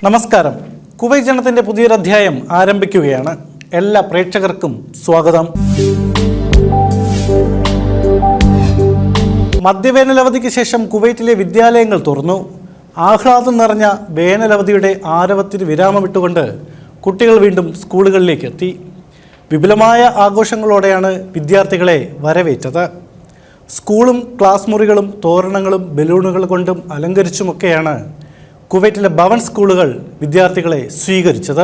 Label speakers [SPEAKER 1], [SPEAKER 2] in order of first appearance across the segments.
[SPEAKER 1] നമസ്കാരം. കുവൈറ്റ് ജനത്തിൻ്റെ പുതിയൊരധ്യായം ആരംഭിക്കുകയാണ്. എല്ലാ പ്രേക്ഷകർക്കും സ്വാഗതം. മധ്യവേനലവധിക്ക് ശേഷം കുവൈറ്റിലെ വിദ്യാലയങ്ങൾ തുറന്നു. ആഹ്ലാദം നിറഞ്ഞ വേനലവധിയുടെ ആരവത്തിന് വിരാമമിട്ടുകൊണ്ട് കുട്ടികൾ വീണ്ടും സ്കൂളുകളിലേക്ക് എത്തി. വിപുലമായ ആഘോഷങ്ങളോടെയാണ് വിദ്യാർത്ഥികളെ വരവേറ്റത്. സ്കൂളും ക്ലാസ് മുറികളും തോരണങ്ങളും ബലൂണുകൾ കൊണ്ടും അലങ്കരിച്ചുമൊക്കെയാണ് കുവൈറ്റിലെ ഭവൻ സ്കൂളുകൾ വിദ്യാർത്ഥികളെ സ്വീകരിച്ചത്.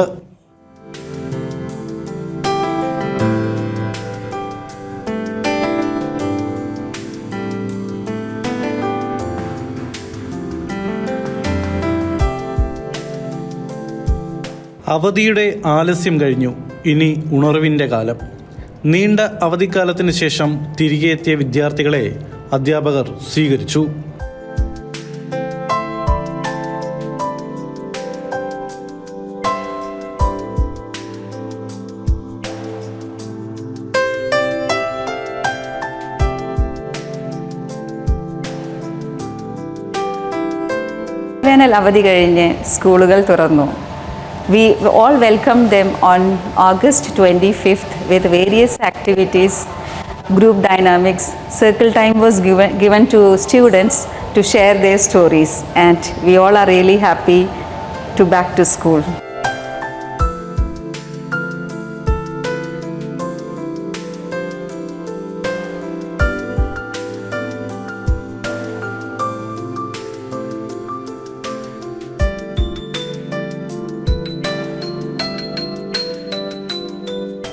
[SPEAKER 1] അവധിയുടെ ആലസ്യം കഴിഞ്ഞു. ഇനി ഉണർവിൻ്റെ കാലം. നീണ്ട അവധിക്കാലത്തിന് ശേഷം തിരികെ എത്തിയ വിദ്യാർത്ഥികളെ അധ്യാപകർ സ്വീകരിച്ചു.
[SPEAKER 2] വേനൽ അവധി കഴിഞ്ഞ് സ്കൂളുകൾ തുറന്നു. We all welcomed them on August 25th with various activities, group dynamics. Circle time was given to students to share their stories, and we all are really happy to back to school.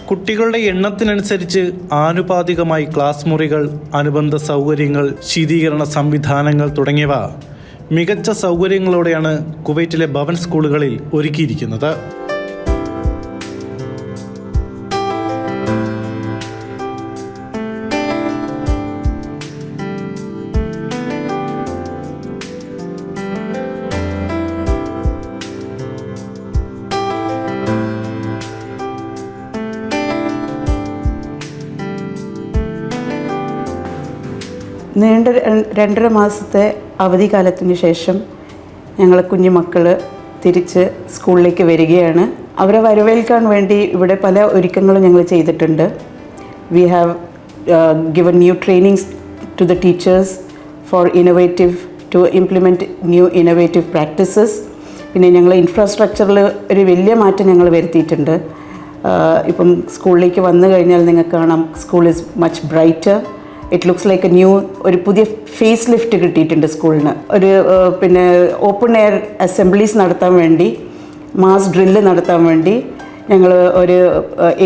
[SPEAKER 1] കുട്ടികളുടെ എണ്ണത്തിനനുസരിച്ച് ആനുപാതികമായി class മുറികൾ, അനുബന്ധ സൗകര്യങ്ങൾ, ശീതീകരണ സംവിധാനങ്ങൾ തുടങ്ങിയവ മികച്ച സൗകര്യങ്ങളോടെയാണ് കുവൈറ്റിലെ ഭവൻ സ്കൂളുകളിൽ ഒരുക്കിയിരിക്കുന്നത്.
[SPEAKER 3] നീണ്ട 2.5 മാസത്തെ അവധിക്കാലത്തിന് ശേഷം ഞങ്ങൾ കുഞ്ഞുമക്കൾ തിരിച്ച് സ്കൂളിലേക്ക് വരികയാണ്. അവരെ വരവേൽക്കാൻ വേണ്ടി ഇവിടെ പല ഒരുക്കങ്ങളും ഞങ്ങൾ ചെയ്തിട്ടുണ്ട്. We have given new trainings to the teachers for to implement new innovative practices. പിന്നെ ഞങ്ങൾ ഇൻഫ്രാസ്ട്രക്ചറിൽ ഒരു വലിയ മാറ്റം ഞങ്ങൾ വരുത്തിയിട്ടുണ്ട്. ഇപ്പം സ്കൂളിലേക്ക് വന്നു കഴിഞ്ഞാൽ നിങ്ങൾക്ക് കാണാം, school is much brighter. It looks like ഒരു പുതിയ ഫേസ് ലിഫ്റ്റ് കിട്ടിയിട്ടുണ്ട് സ്കൂളിന്. പിന്നെ ഓപ്പൺ എയർ അസംബ്ലീസ് നടത്താൻ വേണ്ടി, മാസ് ഡ്രില്ല് നടത്താൻ വേണ്ടി ഞങ്ങൾ ഒരു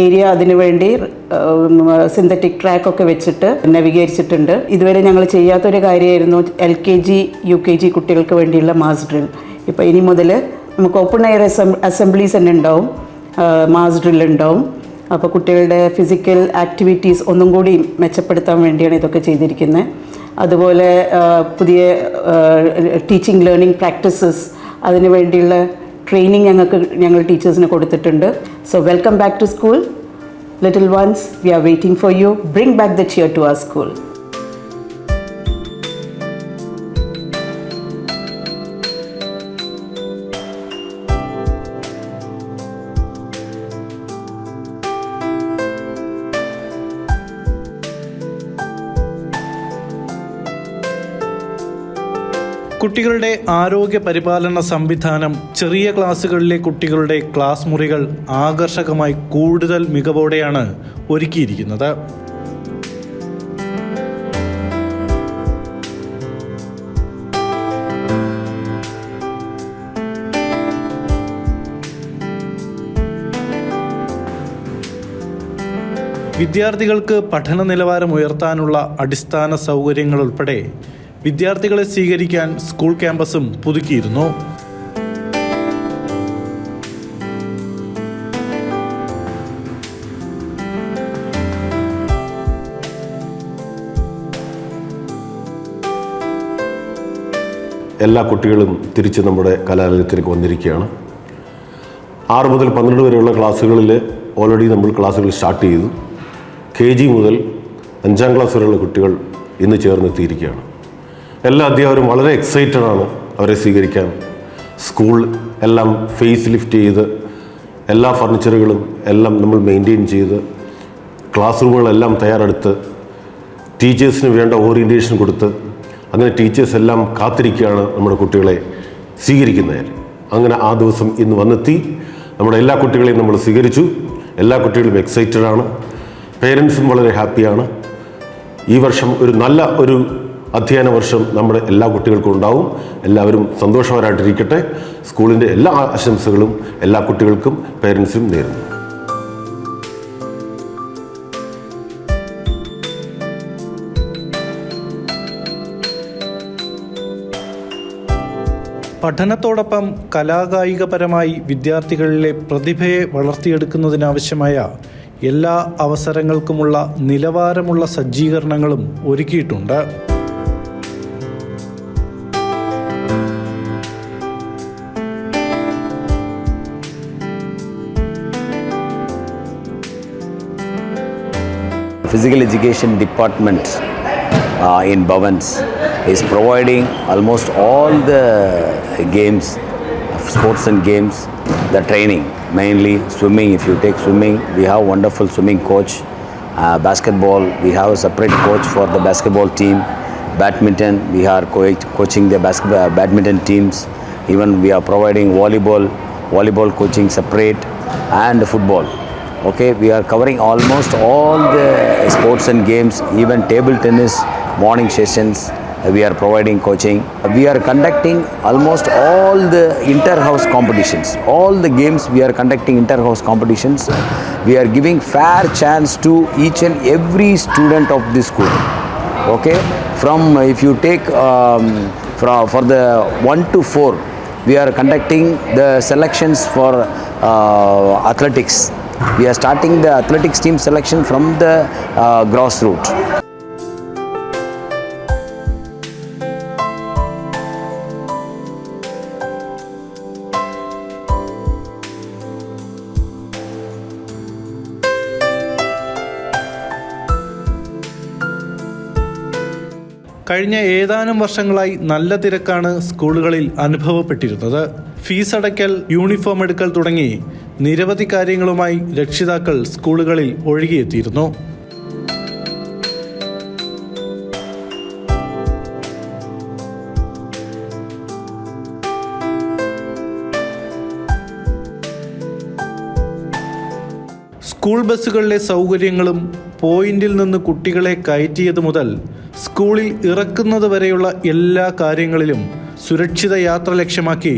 [SPEAKER 3] ഏരിയ അതിനു വേണ്ടി സിന്തറ്റിക് ട്രാക്കൊക്കെ വെച്ചിട്ട് നവീകരിച്ചിട്ടുണ്ട്. ഇതുവരെ ഞങ്ങൾ ചെയ്യാത്തൊരു കാര്യമായിരുന്നു LKG UKG കുട്ടികൾക്ക് വേണ്ടിയുള്ള മാസ് ഡ്രിൽ. ഇപ്പോൾ ഇനി മുതൽ നമുക്ക് ഓപ്പൺ എയർ അസംബ്ലീസ് തന്നെ ഉണ്ടാവും, മാസ് ഡ്രിൽ ഉണ്ടാവും. അപ്പോൾ കുട്ടികളുടെ ഫിസിക്കൽ ആക്ടിവിറ്റീസ് ഒന്നും കൂടി മെച്ചപ്പെടുത്താൻ വേണ്ടിയാണ് ഇതൊക്കെ ചെയ്തിരിക്കുന്നത്. അതുപോലെ പുതിയ ടീച്ചിങ് ലേണിംഗ് പ്രാക്ടീസസ്, അതിന് വേണ്ടിയുള്ള ട്രെയിനിങ് ഞങ്ങൾ ടീച്ചേഴ്സിന് കൊടുത്തിട്ടുണ്ട്. So welcome back to school little ones. We are waiting for you. Bring back the cheer to our school.
[SPEAKER 1] കുട്ടികളുടെ ആരോഗ്യ പരിപാലന സംവിധാനം, ചെറിയ ക്ലാസ്സുകളിലെ കുട്ടികളുടെ ക്ലാസ് മുറികൾ ആകർഷകമായി കൂടുതൽ മികവോടെയാണ് ഒരുക്കിയിരിക്കുന്നത്. വിദ്യാർത്ഥികൾക്ക് പഠന നിലവാരം ഉയർത്താനുള്ള അടിസ്ഥാന സൗകര്യങ്ങൾ ഉൾപ്പെടെ വിദ്യാർത്ഥികളെ സ്വീകരിക്കാൻ സ്കൂൾ ക്യാമ്പസും പുതുക്കിയിരുന്നു.
[SPEAKER 4] എല്ലാ കുട്ടികളും തിരിച്ച് നമ്മുടെ കലാലയത്തിലേക്ക് വന്നിരിക്കുകയാണ്. 6 മുതൽ 12 വരെയുള്ള ക്ലാസ്സുകളിൽ ഓൾറെഡി നമ്മൾ ക്ലാസ്സുകൾ സ്റ്റാർട്ട് ചെയ്തു. KG മുതൽ 5ാം ക്ലാസ് വരെയുള്ള കുട്ടികൾ ഇന്ന് ചേർന്നെത്തിയിരിക്കുകയാണ്. എല്ലാ അധ്യാപകരും വളരെ എക്സൈറ്റഡ് ആണ് അവരെ സ്വീകരിക്കാൻ. സ്കൂൾ എല്ലാം ഫേസ് ലിഫ്റ്റ് ചെയ്ത് എല്ലാ ഫർണിച്ചറുകളും എല്ലാം നമ്മൾ മെയിൻറ്റെയിൻ ചെയ്ത് ക്ലാസ് റൂമുകളെല്ലാം തയ്യാറെടുത്ത് ടീച്ചേഴ്സിന് വേണ്ട ഓറിയൻറ്റേഷൻ കൊടുത്ത് അങ്ങനെ ടീച്ചേഴ്സ് എല്ലാം കാത്തിരിക്കുകയാണ് നമ്മുടെ കുട്ടികളെ സ്വീകരിക്കുന്നതിന്. അങ്ങനെ ആ ദിവസം ഇന്ന് വന്നെത്തി. നമ്മുടെ എല്ലാ കുട്ടികളെയും നമ്മൾ സ്വീകരിച്ചു. എല്ലാ കുട്ടികളും എക്സൈറ്റഡ് ആണ്. പേരൻസും വളരെ ഹാപ്പിയാണ്. ഈ വർഷം ഒരു നല്ല അധ്യയന വർഷം നമ്മുടെ എല്ലാ കുട്ടികൾക്കും ഉണ്ടാവും. എല്ലാവരും സന്തോഷവാനായിട്ടിരിക്കട്ടെ. സ്കൂളിൻ്റെ എല്ലാ ആശംസകളും എല്ലാ കുട്ടികൾക്കും പേരൻസിനും നേരുന്നു.
[SPEAKER 1] പഠനത്തോടൊപ്പം കലാകായികപരമായി വിദ്യാർത്ഥികളിലെ പ്രതിഭയെ വളർത്തിയെടുക്കുന്നതിനാവശ്യമായ എല്ലാ അവസരങ്ങൾക്കുമുള്ള നിലവാരമുള്ള സജ്ജീകരണങ്ങളും ഒരുക്കിയിട്ടുണ്ട്.
[SPEAKER 5] Physical Education Department in Bhavans is providing almost all the games, sports and games, the training, mainly swimming. If you take swimming, we have wonderful swimming coach. Basketball, we have a separate coach for the basketball team. Badminton, we are coaching the badminton teams. Even we are providing volleyball coaching separate, and football. Okay, we are covering almost all the sports and games, even table tennis, morning sessions, we are providing coaching. We are conducting almost all the inter-house competitions. All the games we are conducting inter-house competitions. We are giving fair chance to each and every student of this school. Okay, from if you take for the 1 to 4, we are conducting the selections for athletics. We are starting the athletics team selection from the grassroots.
[SPEAKER 1] കഴിഞ്ഞ ഏതാനും വർഷങ്ങളായി നല്ല തിരക്കാണ് സ്കൂളുകളിൽ അനുഭവപ്പെട്ടിരുന്നത്. Fees അടയ്ക്കൽ, uniform എടുക്കൽ തുടങ്ങി നിരവധി കാര്യങ്ങളുമായി രക്ഷിതാക്കൾ സ്കൂളുകളിൽ ഒഴുകിയെത്തിയിരുന്നു. സ്കൂൾ ബസ്സുകളിലെ സൗകര്യങ്ങളും പോയിന്റിൽ നിന്ന് കുട്ടികളെ കയറ്റിയത് മുതൽ സ്കൂളിൽ ഇറക്കുന്നത് വരെയുള്ള എല്ലാ കാര്യങ്ങളിലും സുരക്ഷിത യാത്ര ലക്ഷ്യമാക്കി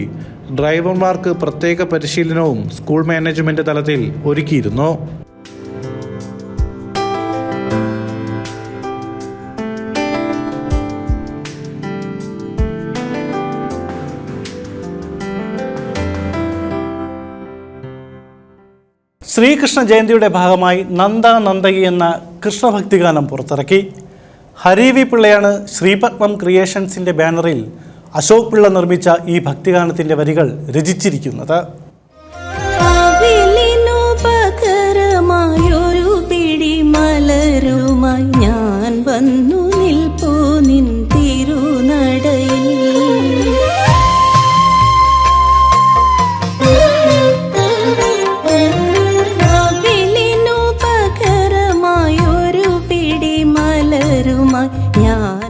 [SPEAKER 1] ഡ്രൈവർമാർക്ക് പ്രത്യേക പരിശീലനവും സ്കൂൾ മാനേജ്മെന്റ് തലത്തിൽ ഒരുക്കിയിരുന്നു. ശ്രീകൃഷ്ണ ജയന്തിയുടെ ഭാഗമായി നന്ദ നന്ദകി എന്ന കൃഷ്ണഭക്തിഗാനം പുറത്തിറക്കി. ഹരി വി പിള്ളയാണ് ശ്രീപത്മം ക്രിയേഷൻസിൻ്റെ ബാനറിൽ അശോക് പിള്ള നിർമ്മിച്ച ഈ ഭക്തിഗാനത്തിൻ്റെ വരികൾ രചിച്ചിരിക്കുന്നത്.
[SPEAKER 6] പകരമായൊരു പിടി മലരുമായി ഞാൻ വന്നു നിൽപ്പൂ നിൻ തിരുനടയിൽ.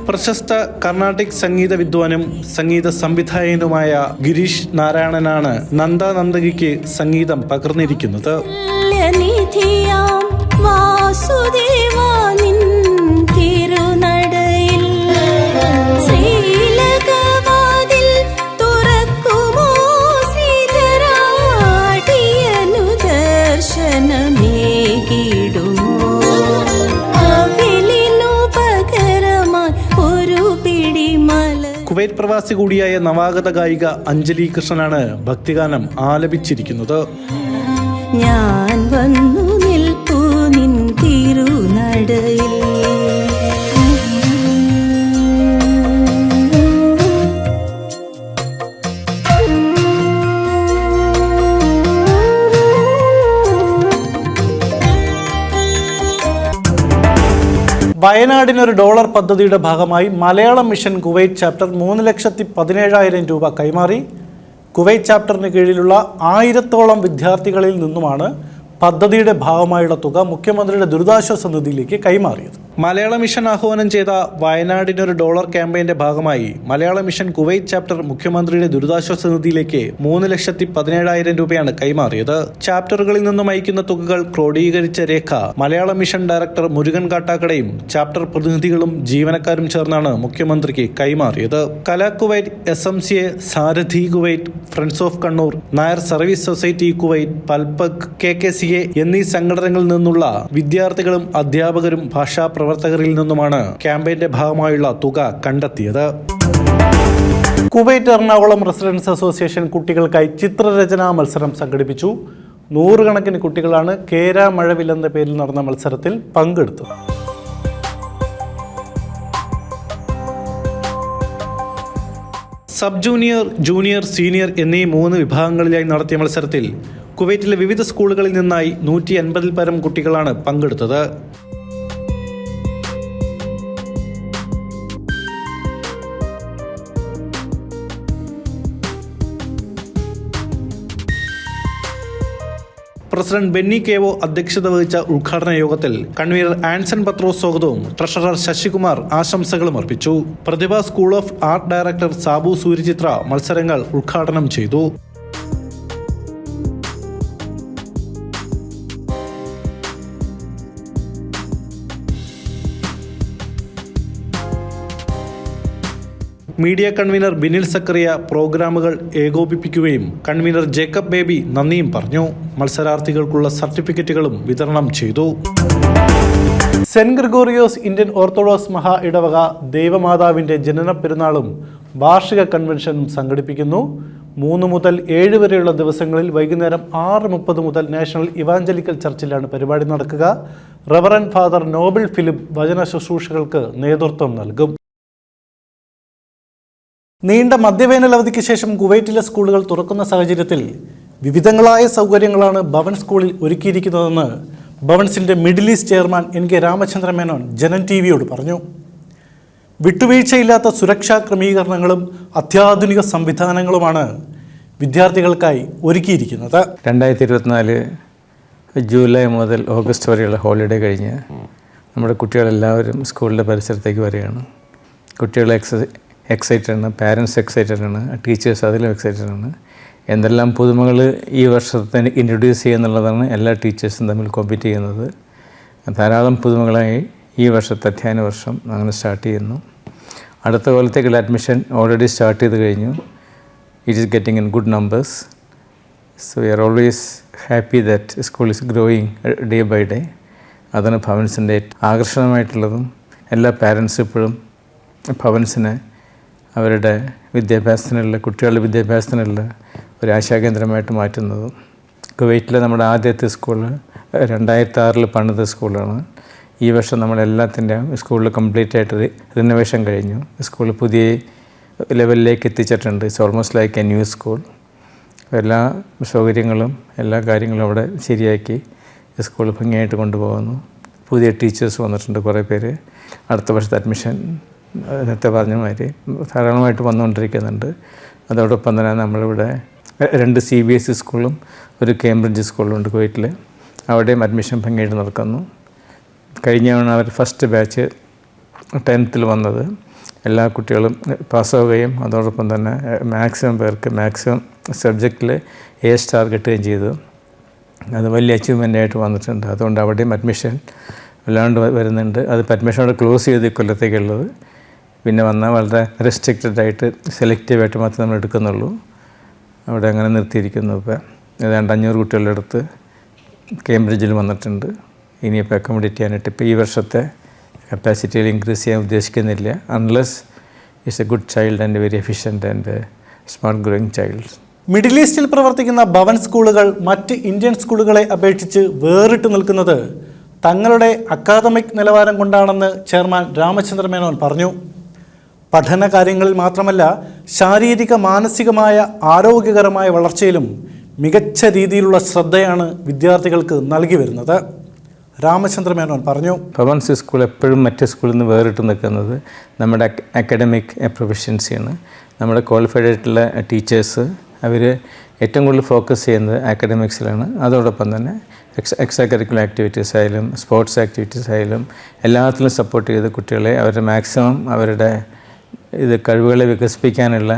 [SPEAKER 1] പ്രശസ്ത കർണാട്ടിക് സംഗീത വിദ്വാനും സംഗീത സംവിധായകനുമായ ഗിരീഷ് നാരായണനാണ് നന്ദ നന്ദകിക്ക് സംഗീതം പകർന്നിരിക്കുന്നത്. കുവൈറ്റ് പ്രവാസി കൂടിയായ നവാഗത ഗായിക അഞ്ജലി കൃഷ്ണനാണ് ഭക്തിഗാനം ആലപിച്ചിരിക്കുന്നത്.
[SPEAKER 6] ഞാൻ വന്നു നിൽപ്പൂ നിൻ തിരുനടയിൽ.
[SPEAKER 1] വയനാടിനൊരു ഡോളർ പദ്ധതിയുടെ ഭാഗമായി മലയാളം മിഷൻ കുവൈറ്റ് ചാപ്റ്റർ 3,17,000 രൂപ കൈമാറി. കുവൈറ്റ് ചാപ്റ്ററിന് കീഴിലുള്ള 1000-ഓളം വിദ്യാർത്ഥികളിൽ നിന്നുമാണ് പദ്ധതിയുടെ ഭാഗമായുള്ള തുക മുഖ്യമന്ത്രിയുടെ ദുരിതാശ്വാസ നിധിയിലേക്ക് കൈമാറിയത്. മലയാള മിഷൻ ആഹ്വാനം ചെയ്ത വയനാടിനൊരു ഡോളർ ക്യാമ്പയിന്റെ ഭാഗമായി മലയാള മിഷൻ കുവൈറ്റ് ചാപ്റ്റർ മുഖ്യമന്ത്രിയുടെ ദുരിതാശ്വാസ നിധിയിലേക്ക് 3,17,000 രൂപയാണ് കൈമാറിയത്. ചാപ്റ്ററുകളിൽ നിന്നും അയക്കുന്ന തുകകൾ ക്രോഡീകരിച്ച രേഖ മലയാള മിഷൻ ഡയറക്ടർ മുരുകൻ കാട്ടാക്കടയും ചാപ്റ്റർ പ്രതിനിധികളും ജീവനക്കാരും ചേർന്നാണ് മുഖ്യമന്ത്രിക്ക് കൈമാറിയത്. Kala Kuwait, SMCA, Sarathi Kuwait, friends of Kannur, Nair service society Kuwait, Palpak, KKCA എന്നീ സംഘടനകളിൽ നിന്നുള്ള വിദ്യാർത്ഥികളും അധ്യാപകരും ഭാഷാ പ്രവർത്തകരിൽ നിന്നുമാണ് ക്യാമ്പയിന്റെ ഭാഗമായുള്ള തുക കണ്ടെത്തിയത്. കുവൈറ്റ് എറണാകുളം റെസിഡൻസ് അസോസിയേഷൻ കുട്ടികൾക്കായി ചിത്രരചനാ മത്സരം സംഘടിപ്പിച്ചു. 100 കണക്കിന് കുട്ടികളാണ് കേര മഴവില്ലെന്ന പേരിൽ നടന്ന മത്സരത്തിൽ പങ്കെടുത്തത്. സബ് ജൂനിയർ, ജൂനിയർ, സീനിയർ എന്നീ 3 വിഭാഗങ്ങളിലായി നടത്തിയ മത്സരത്തിൽ കുവൈറ്റിലെ വിവിധ സ്കൂളുകളിൽ നിന്നായി 150-ൽ പരം കുട്ടികളാണ് പങ്കെടുത്തത്. പ്രസിഡന്റ് ബെന്നി കേവോ അധ്യക്ഷത വഹിച്ച ഉദ്ഘാടന യോഗത്തിൽ കൺവീനർ ആൻസൺ പത്രോസ് സ്വാഗതവും ട്രഷറർ ശശികുമാർ ആശംസകളും അർപ്പിച്ചു. Prathibha school of art director Sabu Suryachithra മത്സരങ്ങൾ ഉദ്ഘാടനം ചെയ്തു. മീഡിയ കൺവീനർ ബിനിൽ സക്കറിയ പ്രോഗ്രാമുകൾ ഏകോപിപ്പിക്കുകയും കൺവീനർ ജേക്കബ് ബേബി നന്ദിയും പറഞ്ഞു. മത്സരാർത്ഥികൾക്കുള്ള സർട്ടിഫിക്കറ്റുകളും വിതരണം ചെയ്തു. സെന്റ് ഗ്രിഗോറിയോസ് ഇന്ത്യൻ ഓർത്തഡോക്സ് മഹാ ഇടവക ദൈവമാതാവിൻ്റെ ജനന പെരുന്നാളും വാർഷിക കൺവെൻഷനും സംഘടിപ്പിക്കുന്നു. 3 മുതൽ 7 വരെയുള്ള ദിവസങ്ങളിൽ വൈകുന്നേരം 6:30 മുതൽ നാഷണൽ ഇവാഞ്ചലിക്കൽ ചർച്ചിലാണ് പരിപാടി നടക്കുക. റവറൻ ഫാദർ നോബിൾ ഫിലിപ്പ് വചന ശുശ്രൂഷകൾക്ക് നേതൃത്വം നൽകും. നീണ്ട മധ്യവേനൽ അവധിക്ക് ശേഷം കുവൈറ്റിലെ സ്കൂളുകൾ തുറക്കുന്ന സാഹചര്യത്തിൽ വിവിധങ്ങളായ സൗകര്യങ്ങളാണ് ഭവൻ സ്കൂളിൽ ഒരുക്കിയിരിക്കുന്നതെന്ന് ഭവൻസിൻ്റെ middle east chairman NK Ramachandra Menon Janam TVയോട് പറഞ്ഞു. വിട്ടുവീഴ്ചയില്ലാത്ത സുരക്ഷാ ക്രമീകരണങ്ങളും അത്യാധുനിക സംവിധാനങ്ങളുമാണ് വിദ്യാർത്ഥികൾക്കായി ഒരുക്കിയിരിക്കുന്നത്.
[SPEAKER 7] 2024 ജൂലൈ മുതൽ ഓഗസ്റ്റ് വരെയുള്ള ഹോളിഡേ കഴിഞ്ഞ് നമ്മുടെ കുട്ടികളെല്ലാവരും സ്കൂളിൻ്റെ പരിസരത്തേക്ക് വരികയാണ്. കുട്ടികൾ എക്സൈറ്റഡ് ആണ്, പാരൻസ് എക്സൈറ്റഡ് ആണ്, ടീച്ചേഴ്സ് അതിലും എക്സൈറ്റഡ് ആണ്. എന്തെല്ലാം പുതുമകൾ ഈ വർഷത്തെ ഇൻട്രൊഡ്യൂസ് ചെയ്യുന്നുള്ളതാണ് എല്ലാ ടീച്ചേഴ്സും തമ്മിൽ കോമ്പീറ്റ് ചെയ്യുന്നത്. ധാരാളം പുതുമകളായി ഈ വർഷത്തെ അധ്യയന വർഷം അങ്ങനെ സ്റ്റാർട്ട് ചെയ്യുന്നു. അടുത്ത കൊല്ലത്തേക്കുള്ള അഡ്മിഷൻ ഓൾറെഡി സ്റ്റാർട്ട് ചെയ്ത് കഴിഞ്ഞു. It is getting in good numbers. So we are always happy that school is growing day by day. അതാണ് ഭവൻസിൻ്റെ ആകർഷണമായിട്ടുള്ളതും എല്ലാ പാരൻസും ഇപ്പോഴും ഭവൻസിനെ അവരുടെ വിദ്യാഭ്യാസത്തിനുള്ള, കുട്ടികളുടെ വിദ്യാഭ്യാസത്തിനുള്ള ഒരു ആശാകേന്ദ്രമായിട്ട് മാറ്റുന്നതും. കുവൈറ്റിലെ നമ്മുടെ ആദ്യത്തെ സ്കൂൾ 2006 പണിത സ്കൂളാണ്. ഈ വർഷം നമ്മളെല്ലാത്തിൻ്റെയും സ്കൂളിൽ കംപ്ലീറ്റ് ആയിട്ട് റിനോവേഷൻ കഴിഞ്ഞു. സ്കൂൾ പുതിയ ലെവലിലേക്ക് എത്തിച്ചിട്ടുണ്ട്. It's almost like A new school. എല്ലാ സൗകര്യങ്ങളും എല്ലാ കാര്യങ്ങളും അവിടെ ശരിയാക്കി സ്കൂൾ ഭംഗിയായിട്ട് കൊണ്ടുപോകുന്നു. പുതിയ ടീച്ചേഴ്സ് വന്നിട്ടുണ്ട് കുറേ പേര്. അടുത്ത വർഷത്തെ അഡ്മിഷൻ നേരത്തെ പറഞ്ഞ മാതിരി ധാരാളമായിട്ട് വന്നുകൊണ്ടിരിക്കുന്നുണ്ട്. അതോടൊപ്പം തന്നെ നമ്മളിവിടെ 2 CBSE സ്കൂളും ഒരു കേംബ്രിഡ്ജ് സ്കൂളും ഉണ്ട് കുവൈറ്റിൽ. അവിടെയും അഡ്മിഷൻ ഭംഗിയായിട്ട് നടക്കുന്നു. കഴിഞ്ഞാണ് അവർ ഫസ്റ്റ് ബാച്ച് 10th വന്നത്. എല്ലാ കുട്ടികളും പാസ്സാവുകയും അതോടൊപ്പം തന്നെ മാക്സിമം പേർക്ക് മാക്സിമം സബ്ജക്റ്റിൽ A സ്റ്റാർ കിട്ടുകയും ചെയ്തു. അത് വലിയ അച്ചീവ്മെൻ്റായിട്ട് വന്നിട്ടുണ്ട്. അതുകൊണ്ട് അവിടെയും അഡ്മിഷൻ വല്ലാണ്ട് വരുന്നുണ്ട്. അത് അഡ്മിഷൻ അവിടെ ക്ലോസ് ചെയ്ത് കൊല്ലത്തേക്കുള്ളത്. പിന്നെ വന്നാൽ വളരെ റെസ്ട്രിക്റ്റഡ് സെലക്റ്റീവായിട്ട് മാത്രമേ നമ്മൾ എടുക്കുന്നുള്ളൂ. അവിടെ അങ്ങനെ നിർത്തിയിരിക്കുന്നു. ഇപ്പോൾ ഏതാണ്ട് 500 കുട്ടികളുടെ അടുത്ത് കേംബ്രിഡ്ജിൽ വന്നിട്ടുണ്ട്. ഇനിയിപ്പോൾ അക്കോമഡേറ്റ് ചെയ്യാനായിട്ട് ഇപ്പോൾ ഈ വർഷത്തെ കപ്പാസിറ്റിയിൽ ഇൻക്രീസ് ചെയ്യാൻ ഉദ്ദേശിക്കുന്നില്ല. Unless it's a good child and very efficient and smart growing child.
[SPEAKER 1] Middle ഈസ്റ്റിൽ പ്രവർത്തിക്കുന്ന ഭവൻ സ്കൂളുകൾ മറ്റ് ഇന്ത്യൻ സ്കൂളുകളെ അപേക്ഷിച്ച് വേറിട്ട് നിൽക്കുന്നത് തങ്ങളുടെ അക്കാദമിക് നിലവാരം കൊണ്ടാണെന്ന് ചെയർമാൻ രാമചന്ദ്ര മേനോൻ പറഞ്ഞു. പഠന കാര്യങ്ങളിൽ മാത്രമല്ല, ശാരീരിക മാനസികമായ ആരോഗ്യകരമായ വളർച്ചയിലും മികച്ച രീതിയിലുള്ള ശ്രദ്ധയാണ് വിദ്യാർത്ഥികൾക്ക് നൽകി വരുന്നത്. രാമചന്ദ്ര മേനോൻ പറഞ്ഞു.
[SPEAKER 7] ഭവൻസ് സ്കൂൾ എപ്പോഴും മറ്റ് സ്കൂളിൽ നിന്ന് വേറിട്ട് നിൽക്കുന്നത് നമ്മുടെ അക്കാഡമിക് പ്രൊഫഷ്യൻസിയാണ്. നമ്മുടെ ക്വാളിഫൈഡ് ആയിട്ടുള്ള ടീച്ചേഴ്സ് അവർ ഏറ്റവും കൂടുതൽ ഫോക്കസ് ചെയ്യുന്നത് അക്കാഡമിക്സിലാണ്. അതോടൊപ്പം തന്നെ എക്സ്ട്രാ കരിക്കുലർ ആക്ടിവിറ്റീസ് ആയാലും സ്പോർട്സ് ആക്ടിവിറ്റീസ് ആയാലും എല്ലാത്തിലും സപ്പോർട്ട് ചെയ്ത് കുട്ടികളെ അവരുടെ മാക്സിമം അവരുടെ കഴിവുകളെ വികസിപ്പിക്കാനുള്ള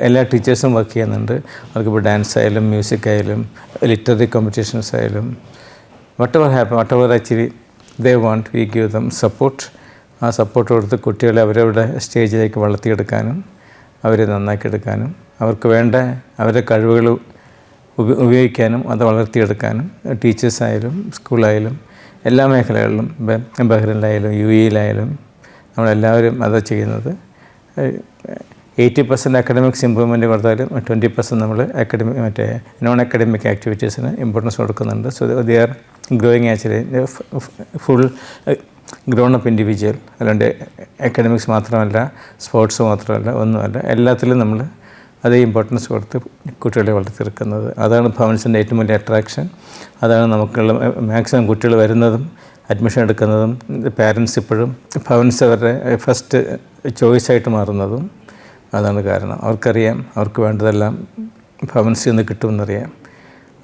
[SPEAKER 7] എല്ലാ ടീച്ചേഴ്സും വർക്ക് ചെയ്യുന്നുണ്ട്. അവർക്കിപ്പോൾ ഡാൻസ് ആയാലും മ്യൂസിക് ആയാലും ലിറ്റററി കോമ്പറ്റീഷൻസ് ആയാലും whatever actually they want, we give them support. ആ സപ്പോർട്ട് കൊടുത്ത് കുട്ടികളെ അവരവരുടെ സ്റ്റേജിലേക്ക് വളർത്തിയെടുക്കാനും അവരെ നന്നാക്കിയെടുക്കാനും അവർക്ക് വേണ്ട അവരുടെ കഴിവുകൾ ഉപയോഗിക്കാനും അത് വളർത്തിയെടുക്കാനും ടീച്ചേഴ്സായാലും സ്കൂളായാലും എല്ലാ മേഖലകളിലും ബഹ്റിനിലായാലും UAE നമ്മളെല്ലാവരും അത് ചെയ്യുന്നത്. 80% അക്കാഡമിക്സ് ഇമ്പ്രൂവ്മെൻറ്റ് കൊടുത്താലും 20% നമ്മൾ നോൺ അക്കാഡമിക് ആക്ടിവിറ്റീസിന് ഇമ്പോർട്ടൻസ് കൊടുക്കുന്നുണ്ട്. So they are growing actually full grown up individual. അല്ലാണ്ട് അക്കാഡമിക്സ് മാത്രമല്ല, സ്പോർട്സ് മാത്രമല്ല, ഒന്നുമല്ല, എല്ലാത്തിലും നമ്മൾ അതേ ഇമ്പോർട്ടൻസ് കൊടുത്ത് കുട്ടികളെ വളർത്തിയെടുക്കുന്നത്. അതാണ് ഭവൻസിൻ്റെ ഏറ്റവും വലിയ അട്രാക്ഷൻ. അതാണ് നമുക്കുള്ള മാക്സിമം കുട്ടികൾ വരുന്നതും അഡ്മിഷൻ എടുക്കുന്നതും പാരൻസ് ഇപ്പോഴും ഭവൻസ് അവരുടെ ഫസ്റ്റ് ചോയ്സായിട്ട് മാറുന്നതും അതാണ് കാരണം. അവർക്കറിയാം അവർക്ക് വേണ്ടതെല്ലാം ഭവൻസിൽ നിന്ന് കിട്ടുമെന്നറിയാം.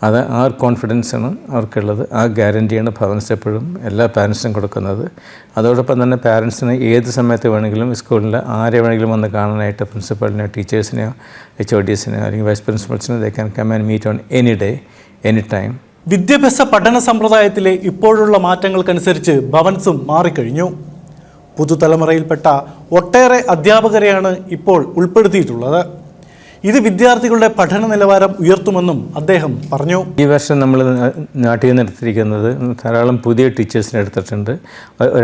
[SPEAKER 7] അത് ആ കോൺഫിഡൻസാണ് അവർക്കുള്ളത്. ആ ഗ്യാരൻറ്റിയാണ് ഭവൻസ് എപ്പോഴും എല്ലാ പാരൻസിനും കൊടുക്കുന്നത്. അതോടൊപ്പം തന്നെ പാരൻസിന് ഏത് സമയത്ത് വേണമെങ്കിലും സ്കൂളിൽ ആരെ വേണമെങ്കിലും വന്ന് കാണാനായിട്ട് പ്രിൻസിപ്പളിനെയോ ടീച്ചേഴ്സിനെയോ HODസിനെയോ അല്ലെങ്കിൽ വൈസ് പ്രിൻസിപ്പൾസിനെയോ they can come and meet on any day any time.
[SPEAKER 1] വിദ്യാഭ്യാസ പഠന സമ്പ്രദായത്തിലെ ഇപ്പോഴുള്ള മാറ്റങ്ങൾക്കനുസരിച്ച് ഭവൻസും മാറിക്കഴിഞ്ഞു. പുതുതലമുറയിൽപ്പെട്ട ഒട്ടേറെ അധ്യാപകരെയാണ് ഇപ്പോൾ ഉൾപ്പെടുത്തിയിട്ടുള്ളത്. ഇത് വിദ്യാർത്ഥികളുടെ പഠന നിലവാരം ഉയർത്തുമെന്നും അദ്ദേഹം പറഞ്ഞു.
[SPEAKER 7] ഈ വർഷം നമ്മൾ നാട്ടിൽ നിന്ന് എടുത്തിരിക്കുന്നത് ധാരാളം പുതിയ ടീച്ചേഴ്സിനെ എടുത്തിട്ടുണ്ട്.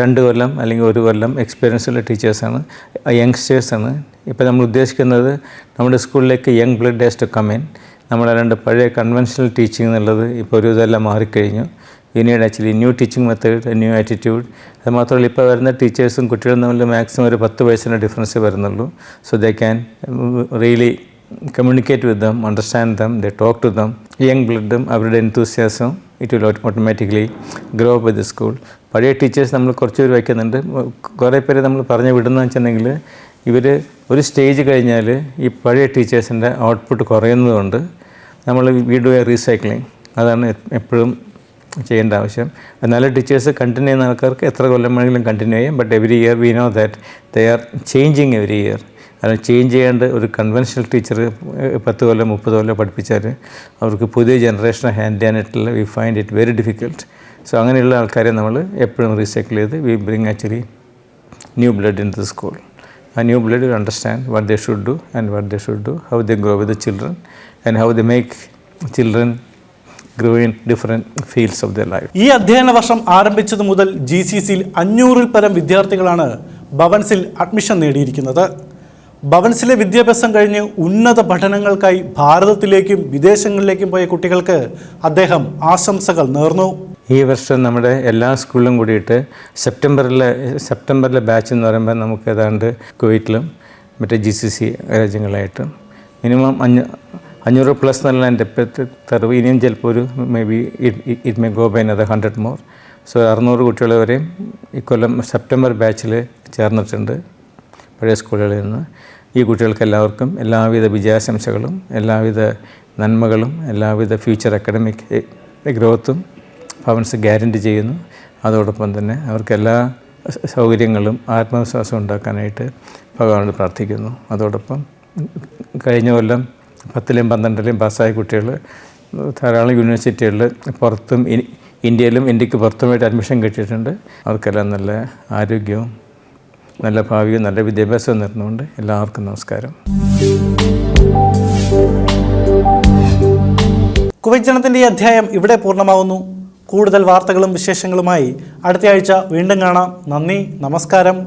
[SPEAKER 7] 2 കൊല്ലം അല്ലെങ്കിൽ 1 കൊല്ലം എക്സ്പീരിയൻസുള്ള ടീച്ചേഴ്സാണ്, യങ്സ്റ്റേഴ്സാണ്. ഇപ്പോൾ നമ്മൾ ഉദ്ദേശിക്കുന്നത് നമ്മുടെ സ്കൂളിലേക്ക് young blood has to come in. നമ്മളല്ലാണ്ട് പഴയ കൺവെൻഷണൽ ടീച്ചിങ് എന്നുള്ളത് ഇപ്പോൾ ഒരു ഇതെല്ലാം മാറിക്കഴിഞ്ഞു. Need actually new teaching method, new attitude. അത് മാത്രമല്ല ഇപ്പോൾ വരുന്ന ടീച്ചേഴ്സും കുട്ടികളും തമ്മിൽ മാക്സിമം ഒരു 10 വയസ്സിൻ്റെ ഡിഫറൻസേ വരുന്നുള്ളൂ. So they can really communicate with them, understand them, they talk to them. Young ബ്ലഡും അവരുടെ enthusiasm it will automatically grow up with the school. പഴയ ടീച്ചേഴ്സ് നമ്മൾ കുറച്ച് പേര് വയ്ക്കുന്നുണ്ട്. കുറേ പേര് നമ്മൾ പറഞ്ഞു വിടുന്നതെന്ന് വെച്ചിട്ടുണ്ടെങ്കിൽ ഇവർ ഒരു സ്റ്റേജ് കഴിഞ്ഞാൽ ഈ പഴയ ടീച്ചേഴ്സിൻ്റെ ഔട്ട്പുട്ട് കുറയുന്നതുകൊണ്ട് നമ്മൾ വീട് റീസൈക്ലിങ് അതാണ് എപ്പോഴും ചെയ്യേണ്ട ആവശ്യം. നല്ല ടീച്ചേഴ്സ് കണ്ടിന്യൂ ചെയ്യുന്ന ആൾക്കാർക്ക് എത്ര കൊല്ലം വേണമെങ്കിലും കണ്ടിന്യൂ ചെയ്യാം. But every year we know that they are changing every year. അത് ചേഞ്ച് ചെയ്യേണ്ട ഒരു കൺവെൻഷണൽ ടീച്ചർ 10 കൊല്ലം 30 കൊല്ലം പഠിപ്പിച്ചാൽ അവർക്ക് പുതിയ ജനറേഷനെ ഹാൻഡിൽ ചെയ്യാനായിട്ടുള്ള we find it very difficult. So അങ്ങനെയുള്ള ആൾക്കാരെ നമ്മൾ എപ്പോഴും റീസൈക്കിൾ ചെയ്ത് V bring actually new blood in the school. A new blood will understand what they should do and what they should do, how they grow with the children and how they make children grow in different fields of their life.
[SPEAKER 1] ഈ അധ്യയന വർഷം ആരംഭിച്ചത് മുതൽ GCCയിൽ 500-ൽ പരം വിദ്യാർത്ഥികളാണ് ഭവൻസിൽ admission നേടിയിരിക്കുന്നത്. ഭവൻസിലെ വിദ്യാഭ്യാസം കഴിഞ്ഞ് ഉന്നത പഠനങ്ങൾക്കായി ഭാരതത്തിലേക്കും വിദേശങ്ങളിലേക്കും പോയ കുട്ടികൾക്ക് അദ്ദേഹം ആശംസകൾ നേർന്നു.
[SPEAKER 7] ഈ വർഷം നമ്മുടെ എല്ലാ സ്കൂളിലും കൂടിയിട്ട് സെപ്റ്റംബറിലെ ബാച്ച് എന്ന് പറയുമ്പോൾ നമുക്ക് ഏതാണ്ട് കുവൈറ്റിലും മറ്റേ GCC രാജ്യങ്ങളായിട്ടും മിനിമം 500+ എന്നുള്ള എൻ്റെ തരവ്. ഇനിയും ചിലപ്പോൾ ഒരു maybe it may go by another 100 more. സോ 600 കുട്ടികൾ വരെയും ഇക്കൊല്ലം സെപ്റ്റംബർ ബാച്ചിൽ ചേർന്നിട്ടുണ്ട് പഴയ സ്കൂളുകളിൽ നിന്ന്. ഈ കുട്ടികൾക്ക് എല്ലാവർക്കും എല്ലാവിധ വിജയാശംസകളും എല്ലാവിധ നന്മകളും എല്ലാവിധ ഫ്യൂച്ചർ അക്കാഡമിക് ഗ്രോത്തും ഭവൻസ് ഗ്യാരൻറ്റി ചെയ്യുന്നു. അതോടൊപ്പം തന്നെ അവർക്ക് എല്ലാ സൗകര്യങ്ങളും ആത്മവിശ്വാസം ഉണ്ടാക്കാനായിട്ട് ഭഗവാനോട് പ്രാർത്ഥിക്കുന്നു. അതോടൊപ്പം കഴിഞ്ഞ കൊല്ലം 10ലെയും 12ലെയും പാസ്സായ കുട്ടികൾ ധാരാളം യൂണിവേഴ്സിറ്റികളിൽ പുറത്തും ഇന്ത്യയിലും ഇന്ത്യക്ക് പുറത്തുമായിട്ട് അഡ്മിഷൻ കിട്ടിയിട്ടുണ്ട്. അവർക്കെല്ലാം നല്ല ആരോഗ്യവും നല്ല ഭാവിയും നല്ല വിദ്യാഭ്യാസവും നേർന്നുകൊണ്ട് എല്ലാവർക്കും നമസ്കാരം.
[SPEAKER 1] കുവൈറ്റ് ജനത്തിൻ്റെ ഈ അധ്യായം ഇവിടെ പൂർണ്ണമാവുന്നു. കൂടുതൽ വാർത്തകളും വിശേഷങ്ങളുമായി അടുത്തയാഴ്ച വീണ്ടും കാണാം. നന്ദി, നമസ്കാരം.